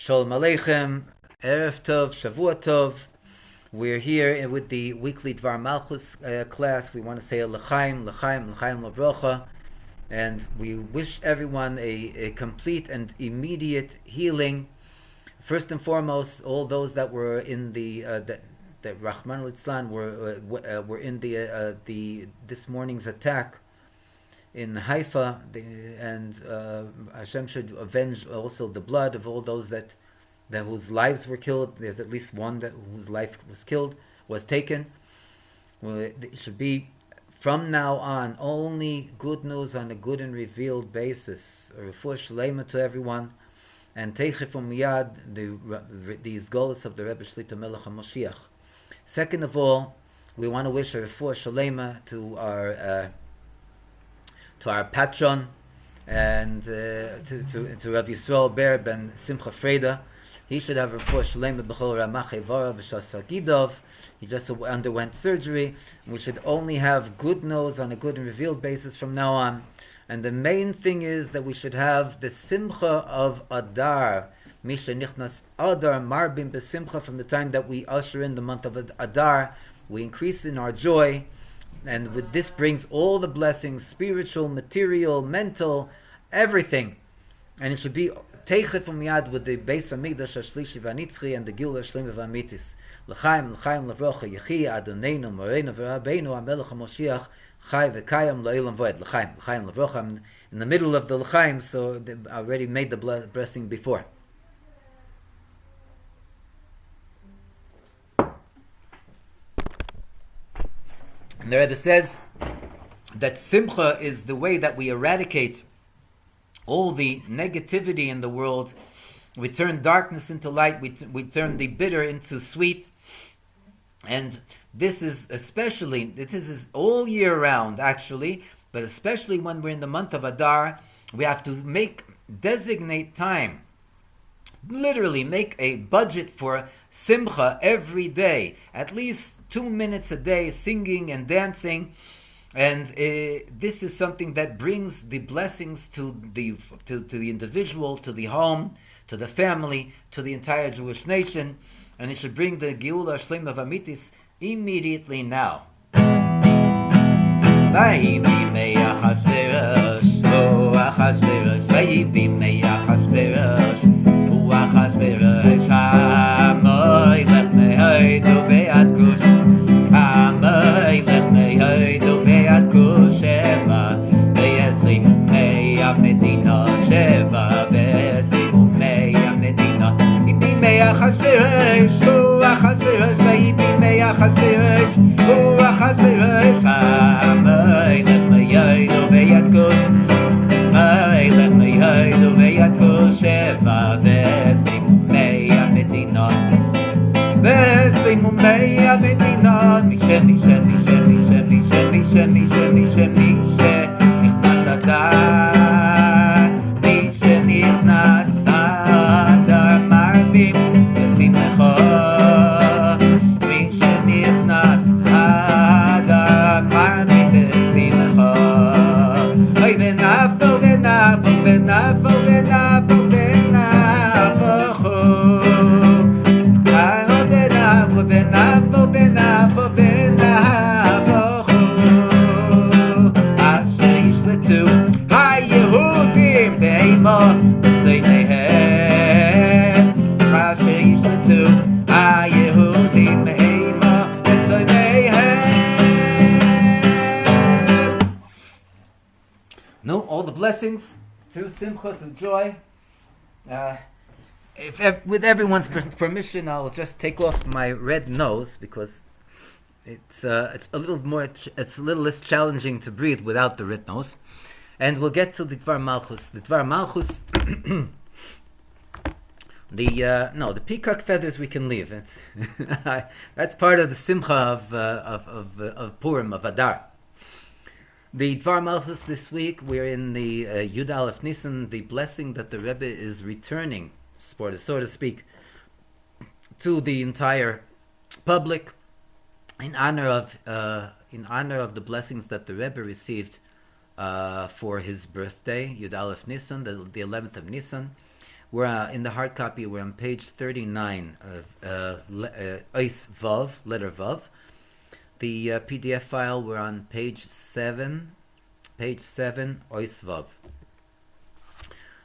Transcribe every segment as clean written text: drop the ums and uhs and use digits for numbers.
Shalom Aleichem, Erev Tov, Shavua Tov. We're here with the weekly Dvar Malchus class. We want to say a L'chaim, L'chaim, L'chaim L'vrocha, and we wish everyone a complete and immediate healing. First and foremost, all those that were in the that Rahman al-Islam were in the this morning's attack in Haifa, and Hashem should avenge also the blood of all those that whose lives were killed. There's at least one whose life was taken. Well, it should be from now on only good news on a good and revealed basis. A refuah shlema to everyone, and teichef miyad these goals of the Rebbe Shlitah Melech HaMoshiach. Second of all, we want to wish a refuah shlema to our patron, and to Rav Yisrael Ber ben Simcha Freda. He should have a refuah shlema b'chol ramach evara v'shas agidov. He just underwent surgery. We should only have good news on a good and revealed basis from now on. And the main thing is that we should have the simcha of Adar. Misha nichnas Adar marbim besimcha. From the time that we usher in the month of Adar, we increase in our joy. And with this brings all the blessings, spiritual, material, mental, everything. And it should be teichef umiyad with the Beis Hamikdash Shlishi v'Nitzchi and the Gilul Shleim v'Amitis. L'chaim, l'chaim, l'vrocha, yechi Adoneinu, Moreinu v'Rabbeinu, HaMelech HaMoshiach, Chai v'Kayam Lo'ilam Voed. L'chaim, l'chaim, l'vrocha. I'm in the middle of the l'chaim, so I already made the blessing before. And the Rebbe says that simcha is the way that we eradicate all the negativity in the world. We turn darkness into light. We turn the bitter into sweet. And this is all year round, actually, but especially when we're in the month of Adar, we have to designate time. Literally make a budget for simcha every day, at least 2 minutes a day, singing and dancing, and this is something that brings the blessings to the individual, to the home, to the family, to the entire Jewish nation, and it should bring the Geula Shlema V'Amitis immediately now. Blessings through simcha, through joy. With everyone's permission, I'll just take off my red nose because it's a little less challenging to breathe without the red nose. And we'll get to the Dvar Malchus. The Dvar Malchus, the peacock feathers we can leave. That's part of the simcha of Purim, of Adar. The Dvar Malchus this week, we're in the Yud Aleph Nisan, the blessing that the Rebbe is returning, so to speak, to the entire public in honor of the blessings that the Rebbe received for his birthday, Yud Aleph Nisan, the 11th of Nisan. We're in the hard copy. We're on page 39 of Eis Vav, letter Vav. The PDF file, we're on page 7, Eis Vav.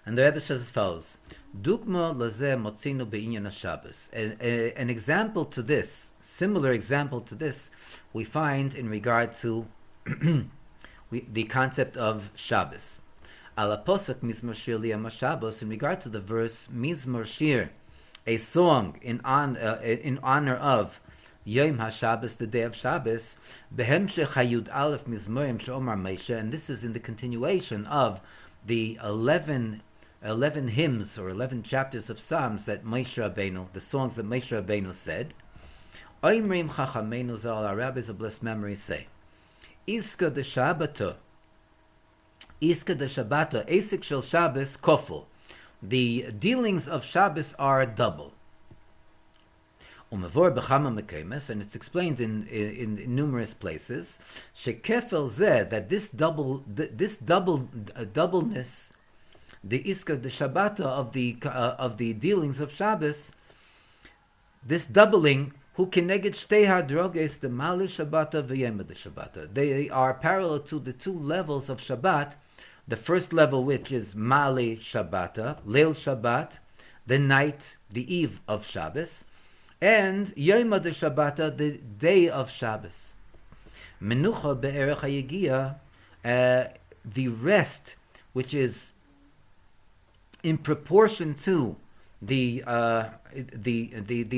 And the Rebbe says as follows: Dugma lazeh motzinu be'inyan Shabbos. An example to this, similar example to this, we find in regard to the concept of Shabbos. Ala posuk mizmor shir liyam Shabbos, in regard to the verse mizmor shir, a song in honor of Yom HaShabbos, the day of Shabbos, behemshech hayud aleph mizmorim she'omar Moshe, and this is in the continuation of the 11 hymns or 11 chapters of Psalms that Moshe Rabbeinu, the songs that Moshe Rabbeinu said. Oimrim Chachameinu Zal, our rabbis of blessed memory say, Iska de Shabbato, Esik shel Shabbos kofel. The dealings of Shabbos are double. Umavor b'chama mekemes, and it's explained in numerous places. Shekefel zeh, that this doubleness, the iska de Shabbata of the dealings of Shabbos, this doubling, who keneged shtei hadroges the mali Shabbata v'yema de Shabbata. They are parallel to the two levels of Shabbat. The first level, which is mali Shabbata, leil Shabbat, the night, the eve of Shabbos, and yema de Shabbata, the day of Shabbos. Menucha be'erech hayegia, the rest, which is in proportion to the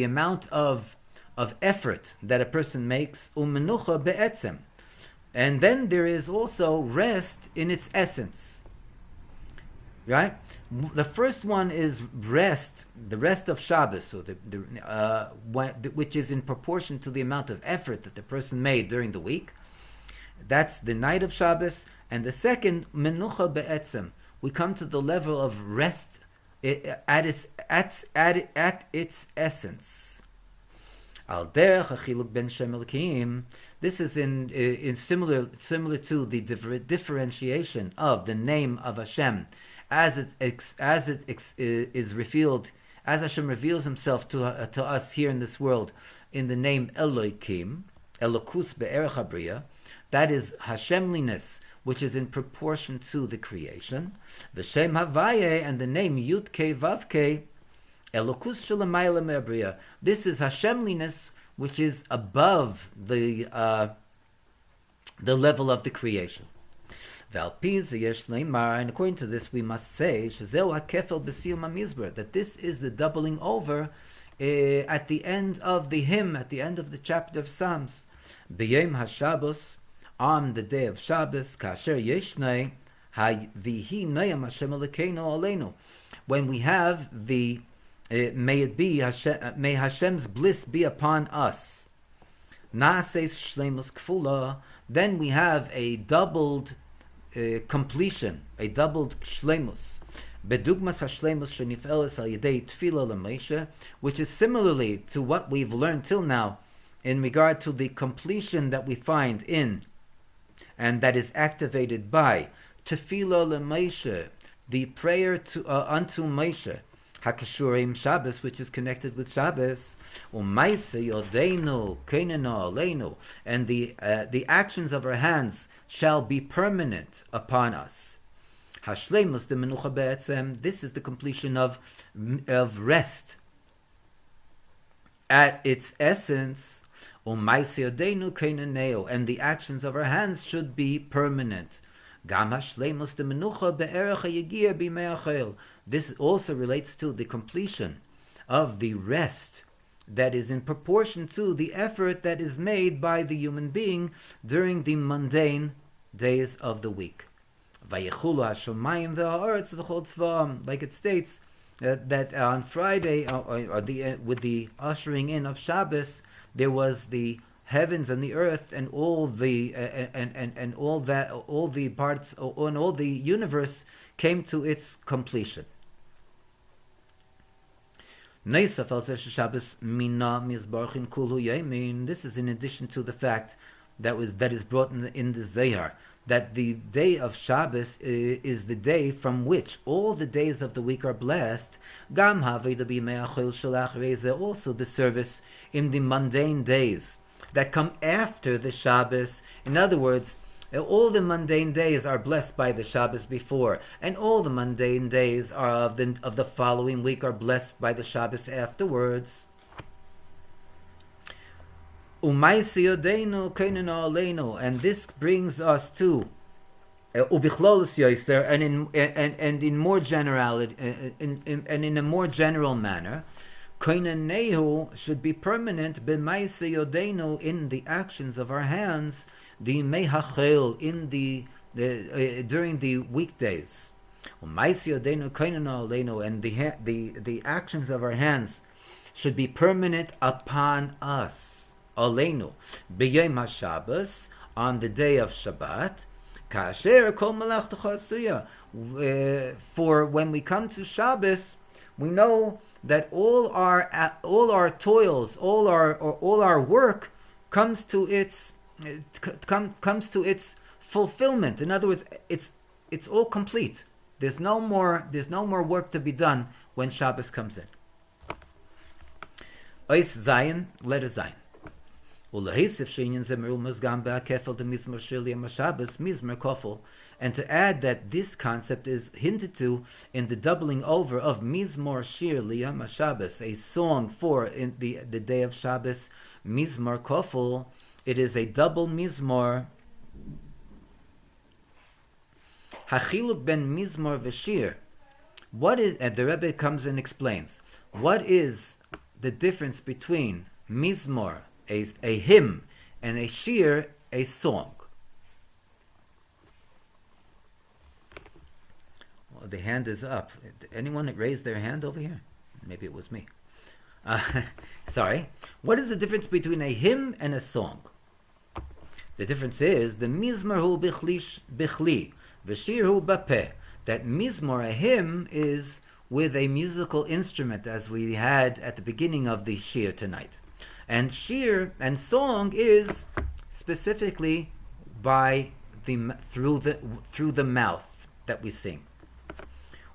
amount of effort that a person makes, umenucha be'etzem, and then there is also rest in its essence. Right? The first one is rest, the rest of Shabbos, so which is in proportion to the amount of effort that the person made during the week. That's the night of Shabbos. And the second, menucha be'etzem, we come to the level of rest at its essence. Al derech hachiluk ben Shem Elokim. This is in similar to the differentiation of the name of Hashem, as it is revealed, as Hashem reveals Himself to us here in this world in the name Elokim, Elokus be'erech habriya. That is Hashemliness, which is in proportion to the creation. V'shem Havaye, and the name Yud Kei Vav Kei, Elokus shelamayla me'abriya. This is Hashemliness, which is above the level of the creation. And according to this, we must say that this is the doubling over at the end of the hymn, at the end of the chapter of Psalms. B'yom HaShabbos, on the day of Shabbos, kasher yeshnei v'hi noyam Hashem Elokeinu aleinu, when we have the may Hashem's bliss be upon us. Na'ases shleimus kfula, then we have a doubled completion, a doubled shleimus. Bedugmas hashleimus shenifeles al yedei tefila l'Moshe, which is similarly to what we've learned till now in regard to the completion that we find in, and that is activated by tefila l'Moshe, the prayer to unto Moshe. Hakashurim Shabbos, which is connected with Shabbos, Umaise Yodeinu Kainana Aleinu, and the actions of our hands shall be permanent upon us. Hashleimus de Menucha Be'etzem, this is the completion of rest at its essence. Umaise Yodeinu Kainaneo, and the actions of our hands should be permanent. Gam hashleimus de Menucha be'erech hayegia b'mei hachel. This also relates to the completion of the rest that is in proportion to the effort that is made by the human being during the mundane days of the week. Vayechulu hashamayim ve'ha'aretz v'chol tzva'am, like it states that on Friday, with the ushering in of Shabbos, there was the heavens and the earth and all the all the parts and all the universe came to its completion. This is in addition to the fact that is brought in the Zohar, that the day of Shabbos is the day from which all the days of the week are blessed. Gam haveda b'mei achol shalach reza, also the service in the mundane days that come after the Shabbos. In other words, all the mundane days are blessed by the Shabbos before, and all the mundane days of the following week are blessed by the Shabbos afterwards. And this brings us to and in more generality, and in a more general manner, should be permanent in the actions of our hands, in during the weekdays. And the actions of our hands should be permanent upon us. Aleinu b'yom HaShabbos, on the day of Shabbat, kasher kol malachtacha asuya. For when we come to Shabbos, we know that all our toils, all our work comes to its fulfillment. In other words, it's all complete. There's no more work to be done when Shabbos comes in. Ois Zayin, letter Zayin. And to add that this concept is hinted to in the doubling over of Mizmor Shir Liyam HaShabbos, a song for in the day of Shabbos, Mizmor Kofel. It is a double Mizmor. Hachiluk ben Mizmor v'Shir. What is? And the Rebbe comes and explains what is the difference between Mizmor, a hymn, and a shir, a song. Well, the hand is up. Anyone that raised their hand over here? Maybe it was me. Sorry. What is the difference between a hymn and a song? The difference is the mizmor hu bichli, v'shir hu bapeh. That mizmor, a hymn, is with a musical instrument, as we had at the beginning of the shir tonight. And shir and song is specifically through the mouth that we sing.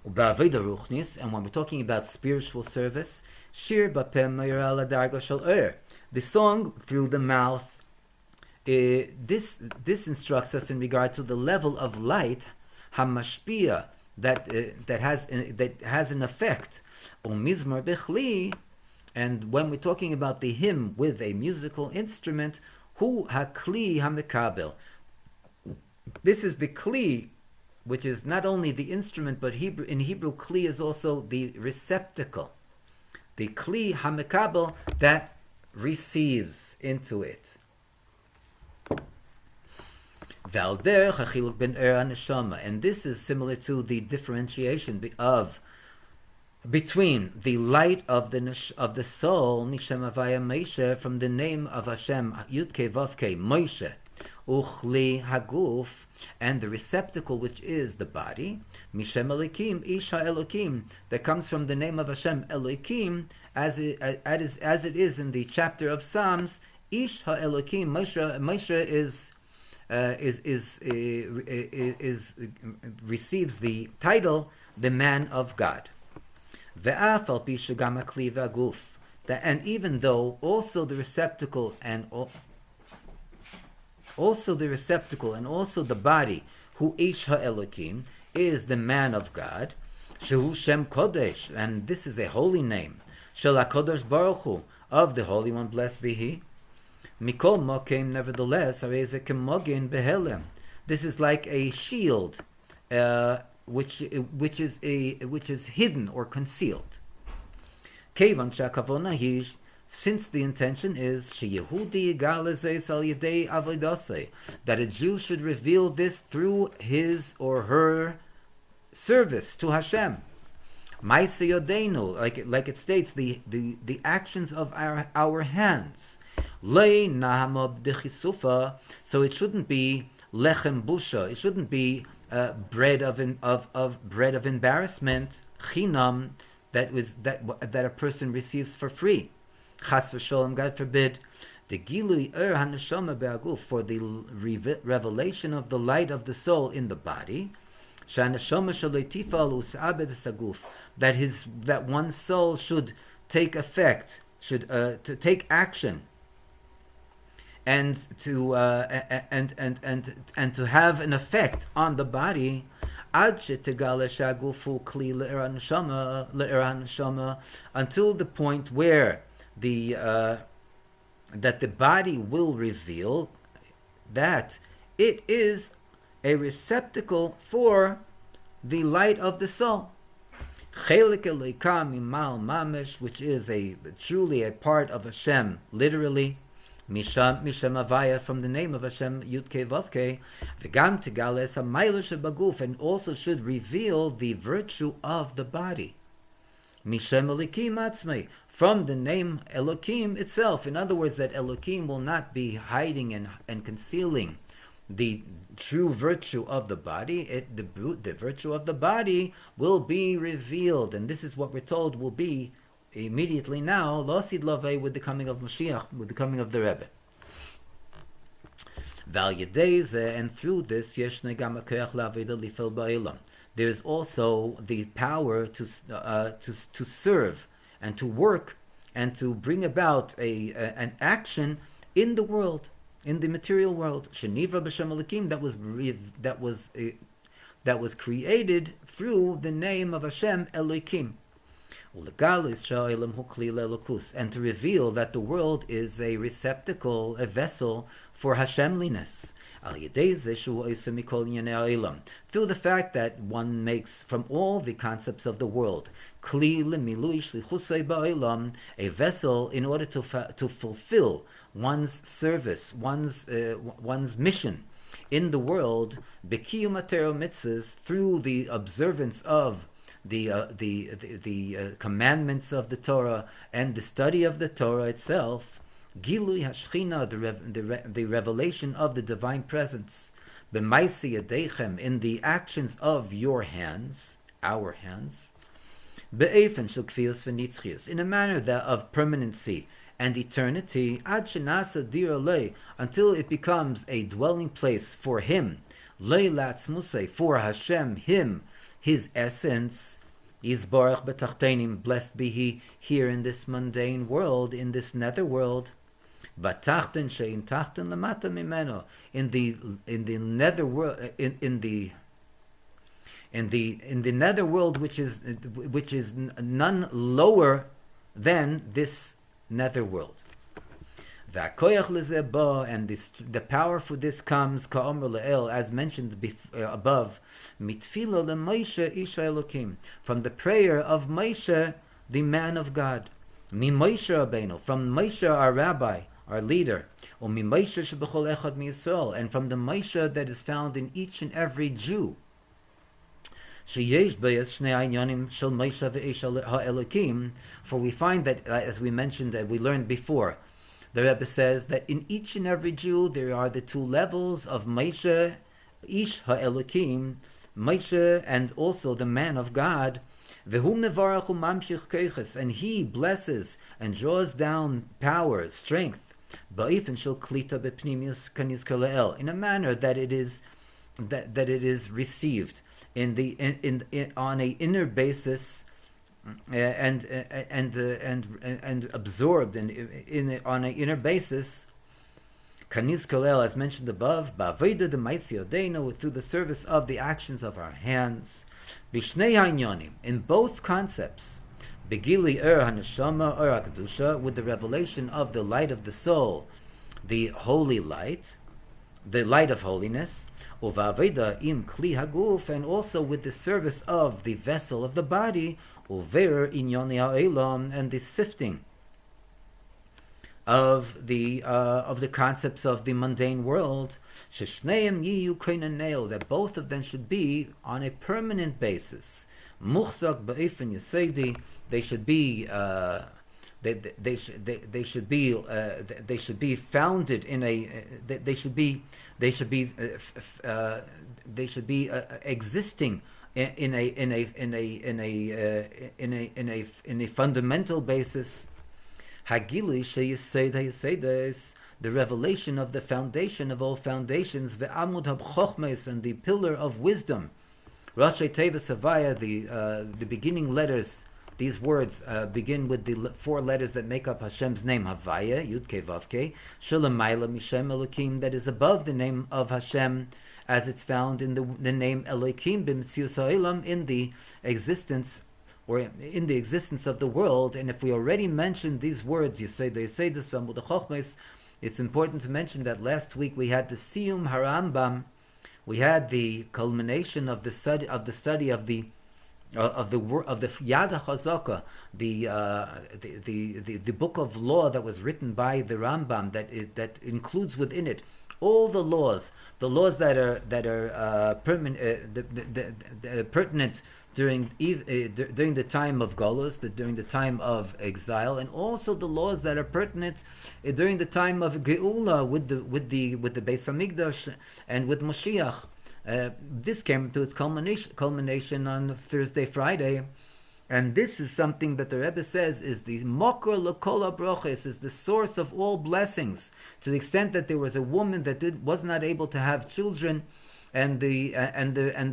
And when we're talking about spiritual service, shir b'peh me'ir ala darga shel er, the song through the mouth. This instructs us in regard to the level of light, hamashpia, that has an effect. Mizmor bechli. And when we're talking about the hymn with a musical instrument, hu hakli hamekabel. This is the kli, which is not only the instrument, but in Hebrew, kli is also the receptacle. The kli hamekabel that receives into it. Valder chachiluk ben neshama, and this is similar to the differentiation between the light of the soul, Mishem Avaya Moshe, from the name of Hashem, Yudke Vavke Moshe, Uchli Haguf, and the receptacle which is the body, Mishem Elokim, Isha Elokim, that comes from the name of Hashem Elokim, as it is in the chapter of Psalms, Ish HaElokim. Moshe receives the title, the man of God. And even though also the receptacle and also the body, who Ish HaElokim, is the man of God, Shehu Shem Kodesh, and this is a holy name, Shel HaKodesh Baruch Hu, of the Holy One, blessed be He. Mikol Mokim, nevertheless, this is like a shield, which is hidden or concealed. Since the intention is that a Jew should reveal this through his or her service to Hashem. Like it states, the actions of our hands. So it shouldn't be lechem busha. It shouldn't be bread of embarrassment, chinam, that a person receives for free. Chas v'sholem, God forbid, The Gilui haneshama be'aguf, for the revelation of the light of the soul in the body. Shaneshama shaloitifal us'abed saguf, that one's soul should take effect, should to take action, and to to have an effect on the body. Ad shetegale shagufu kli le'er haneshama, until the point where that the body will reveal that it is a receptacle for the light of the soul. Chelik Eloka mimal mamish, which is truly a part of Hashem, literally. Mishem Avaya, from the name of Hashem, Yudke Vavke, V'gam Tegales HaMayla Shebaguf, and also should reveal the virtue of the body. Mishem Elokim Atzmei, from the name Elokim itself. In other words, that Elokim will not be hiding and concealing the true virtue of the body. The virtue of the body will be revealed, and this is what we're told will be immediately now, Losid Lovei, with the coming of Mashiach, with the coming of the Rebbe. And through this, there is also the power to serve and to work and to bring about an action in the world, in the material world. Shenivra b'shem Elokim, that was created through the name of Hashem Elokim. And to reveal that the world is a receptacle, a vessel for Hashemliness. Through the fact that one makes from all the concepts of the world a vessel in order to fulfill one's service, one's mission in the world, mitzvahs, through the observance of the commandments of the Torah and the study of the Torah itself. Gilui Hashchina, the revelation of the divine presence, b'maisi yadeichem, in the actions of your hands, our hands, be'efen shel kfius v'nitzchius, in a manner that of permanency and eternity, ad shenasa dir lei, until it becomes a dwelling place for him, lei latzmusei, for Hashem, him, his essence. Yisbarach b'tachtenim, blessed be he here in this mundane world, in this nether world. B'tachten shein tachten lamata mimeno, in the nether world, in the nether world, which is none lower than this nether world. And the power for this comes, as mentioned above, from the prayer of Moshe, the man of God, from Moshe, our rabbi, our leader, and from the Moshe that is found in each and every Jew. For we find that, as we mentioned, we learned before, the Rebbe says that in each and every Jew there are the two levels of Moshe, Ish HaElokim, Moshe, and also the man of God. And he blesses and draws down power, strength, in a manner that it is received on an inner basis, and absorbed on an inner basis, Kaniz Kalel, as mentioned above, through the service of the actions of our hands, in both concepts, Begili Haneshama Hakadusha, with the revelation of the light of the soul, the holy light, the light of holiness, Uvaveda im Kli Haguf, and also with the service of the vessel of the body, Uver Inyoni Ha'elam, and the sifting of the concepts of the mundane world, Sheshneim Yiyu Koinaneo, that both of them should be on a permanent basis. Muchzak Ba'ifin Yesedi, they should be they should be founded in a they should be existing in a fundamental basis. Hagili sheyesed the revelation of the foundation of all foundations, ve'amud ha'chochmes, and the pillar of wisdom. Rashi Tevis Havaya, the beginning letters, these words begin with the four letters that make up Hashem's name, Havaya, Yud Kei Vav Kei, Shulamayla Mishem Elokim, that is above the name of Hashem, as it's found in the name Elokim b'Metzius ha'olam, in the existence, or in the existence of the world. And if we already mentioned these words, they say this from the Chochmes, it's important to mention that last week we had the Siyum Harambam. We had the culmination of the study of the Yad HaChazaka, the book of law that was written by the Rambam, that includes within it all the laws that are pertinent during the time of Golus, during the time of exile, and also the laws that are pertinent during the time of Geula with the Beis Hamikdash and with Moshiach. This came to its culmination on Thursday, Friday, and this is something that the Rebbe says is the Mokor L'Kol HaBroches, is the source of all blessings. To the extent that there was a woman that was not able to have children, and the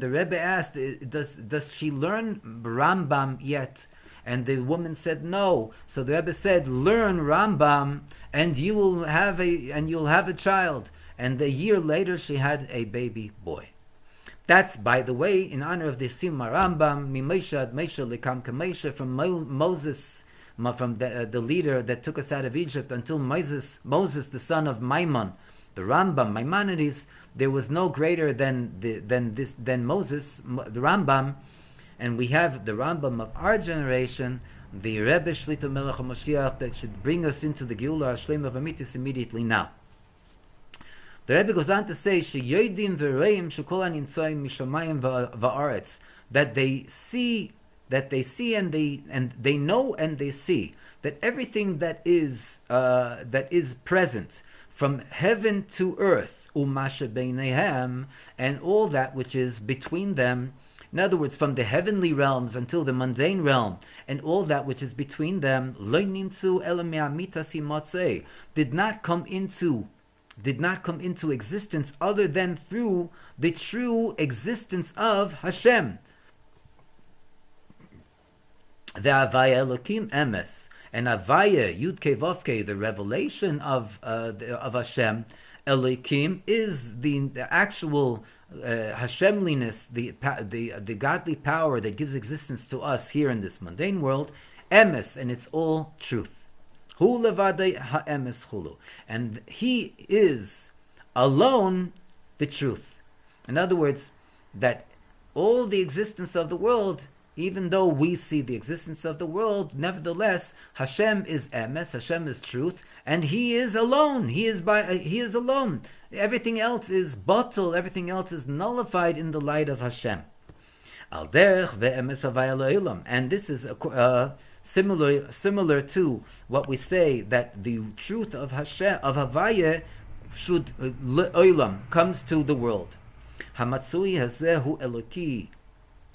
Rebbe asked, does she learn Rambam yet? And the woman said no. So the Rebbe said, learn Rambam, and you'll have a child. And a year later, she had a baby boy. That's, by the way, in honor of the Sima Rambam, Mimesha ad Mesha Lekam Kamesha, from Moses, from the leader that took us out of Egypt, until Moses, the son of Maimon, the Rambam, Maimonides. There was no greater than Moses, the Rambam, and we have the Rambam of our generation, the Rebbe Shlitah Melech HaMoshiach, that should bring us into the Geula Shlema V'Amitis immediately now. The Rebbe goes on to say, "Sheyodim v'reim shekol hanimtzoim mishamayim va'aretz," that they see and they know and they see that everything that is present from heaven to earth, umashe beinehem, and all that which is between them. In other words, from the heavenly realms until the mundane realm, and all that which is between them, lo nimtzu ela me'amitas himotzei, did not come into existence other than through the true existence of Hashem. The Havaya Elokim Emes, and Havaya Yud Kei Vav Kei, the revelation of Hashem Elokim, is the actual Hashemliness, the godly power that gives existence to us here in this mundane world. Emes, and it's all truth. Hu levadei ha'emes chulu, and He is alone the truth. In other words, that all the existence of the world, even though we see the existence of the world, nevertheless, Hashem is emes, Hashem is truth, and He is alone. He is alone. Everything else is batel, everything else is nullified in the light of Hashem. Al derech ve'emes havaya lo'olam, and this is similar to what we say, that the truth of Hashem, of Havaya, should le'olam, comes to the world. Hamatzui hazeh hu Eloki,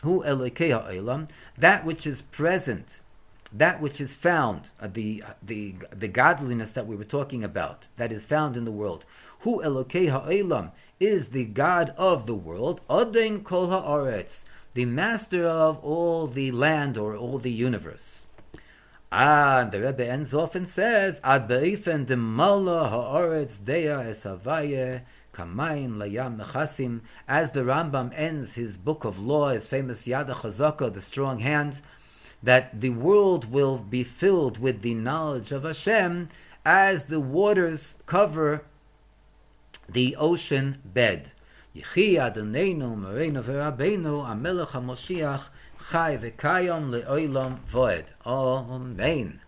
hu Elokei ha'olam, that which is present, that which is found, the godliness that we were talking about, that is found in the world. Hu Elokei ha'olam, is the God of the world. Odein kol ha'aretz, the master of all the land, or all the universe. And the Rebbe ends off and says, Ad be'ifen demala ha'aretz deya es havaya kamayim layam mechasim. As the Rambam ends his book of law, his famous Yad HaChazaka, the strong hand, that the world will be filled with the knowledge of Hashem as the waters cover the ocean bed. Yechi Adoneinu Moreinu v'Rabbeinu HaMelech HaMoshiach Chai v'Kayom le'olam voed. Amen.